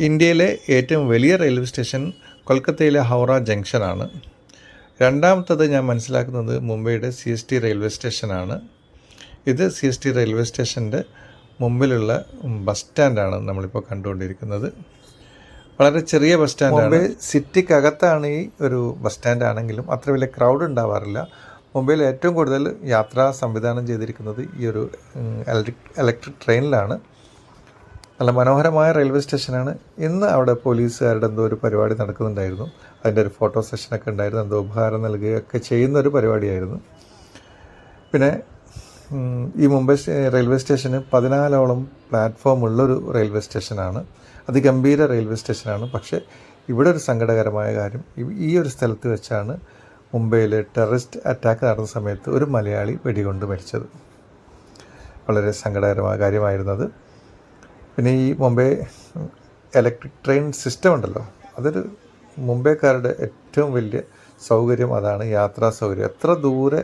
ഇന്ത്യയിലെ ഏറ്റവും വലിയ റെയിൽവേ സ്റ്റേഷൻ കൊൽക്കത്തയിലെ ഹൗറ ജംഗ്ഷനാണ്. രണ്ടാമത്തത് ഞാൻ മനസ്സിലാക്കുന്നത് മുംബൈയുടെ CST റെയിൽവേ സ്റ്റേഷനാണ്. ഇത് CST റെയിൽവേ സ്റ്റേഷൻ്റെ മുമ്പിലുള്ള ബസ് സ്റ്റാൻഡാണ് നമ്മളിപ്പോൾ കണ്ടുകൊണ്ടിരിക്കുന്നത്. വളരെ ചെറിയ ബസ് സ്റ്റാൻഡാണ്. മുംബൈ സിറ്റിക്കകത്താണ് ഈ ഒരു ബസ് സ്റ്റാൻഡ് ആണെങ്കിലും അത്ര വലിയ ക്രൗഡ് ഉണ്ടാവാറില്ല. മുംബൈയിൽ ഏറ്റവും കൂടുതൽ യാത്രാ സംവിധാനം ചെയ്തിരിക്കുന്നത് ഈ ഒരു ഇലക്ട്രിക് ട്രെയിനിലാണ്. നല്ല മനോഹരമായ റെയിൽവേ സ്റ്റേഷനാണ്. ഇന്ന് അവിടെ പോലീസുകാരുടെ എന്തോ ഒരു പരിപാടി നടക്കുന്നുണ്ടായിരുന്നു. അതിൻ്റെ ഒരു ഫോട്ടോ സെഷനൊക്കെ ഉണ്ടായിരുന്നു. എന്തോ ഉപഹാരം നൽകുകയൊക്കെ ചെയ്യുന്നൊരു പരിപാടിയായിരുന്നു. പിന്നെ ഈ മുംബൈ റെയിൽവേ സ്റ്റേഷന് 14ഓളം പ്ലാറ്റ്ഫോം ഉള്ളൊരു റെയിൽവേ സ്റ്റേഷനാണ്. അതിഗംഭീര റെയിൽവേ സ്റ്റേഷനാണ്. പക്ഷേ ഇവിടെ ഒരു സങ്കടകരമായ കാര്യം, ഈ ഒരു സ്ഥലത്ത് വെച്ചാണ് മുംബൈയിൽ ടെററിസ്റ്റ് അറ്റാക്ക് നടന്ന സമയത്ത് ഒരു മലയാളി വെടികൊണ്ട് മരിച്ചത്. വളരെ സങ്കടകരമായ കാര്യമായിരുന്നത്. പിന്നെ ഈ മുംബൈ ഇലക്ട്രിക് ട്രെയിൻ സിസ്റ്റം ഉണ്ടല്ലോ, അതൊരു മുംബൈക്കാരുടെ ഏറ്റവും വലിയ സൗകര്യം അതാണ്, യാത്രാ സൗകര്യം. എത്ര ദൂരെ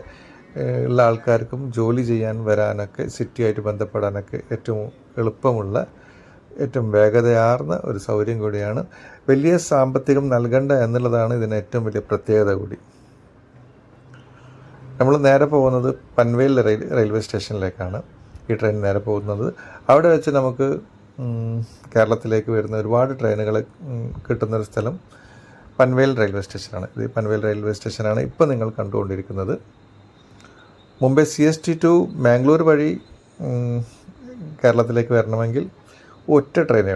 ഉള്ള ആൾക്കാർക്കും ജോലി ചെയ്യാൻ വരാനൊക്കെ സിറ്റിയായിട്ട് ബന്ധപ്പെടാനൊക്കെ ഏറ്റവും എളുപ്പമുള്ള ഏറ്റവും വേഗതയാർന്ന ഒരു സൗകര്യം കൂടിയാണ്. വലിയ സാമ്പത്തികം നൽകണ്ട എന്നുള്ളതാണ് ഇതിന് ഏറ്റവും വലിയ പ്രത്യേകത കൂടി. നമ്മൾ നേരെ പോകുന്നത് പൻവേൽ റെയിൽവേ സ്റ്റേഷനിലേക്കാണ് ഈ ട്രെയിൻ നേരെ പോകുന്നത്. അവിടെ വെച്ച് നമുക്ക് കേരളത്തിലേക്ക് വരുന്ന ഒരുപാട് ട്രെയിനുകൾ കിട്ടുന്നൊരു സ്ഥലം പൻവേൽ റെയിൽവേ സ്റ്റേഷനാണ്. ഇത് പൻവേൽ റെയിൽവേ സ്റ്റേഷനാണ് ഇപ്പോൾ നിങ്ങൾ കണ്ടുകൊണ്ടിരിക്കുന്നത്. മുംബൈ CST ടു മാംഗ്ലൂർ വഴി കേരളത്തിലേക്ക് വരണമെങ്കിൽ ഒറ്റ ട്രെയിനേ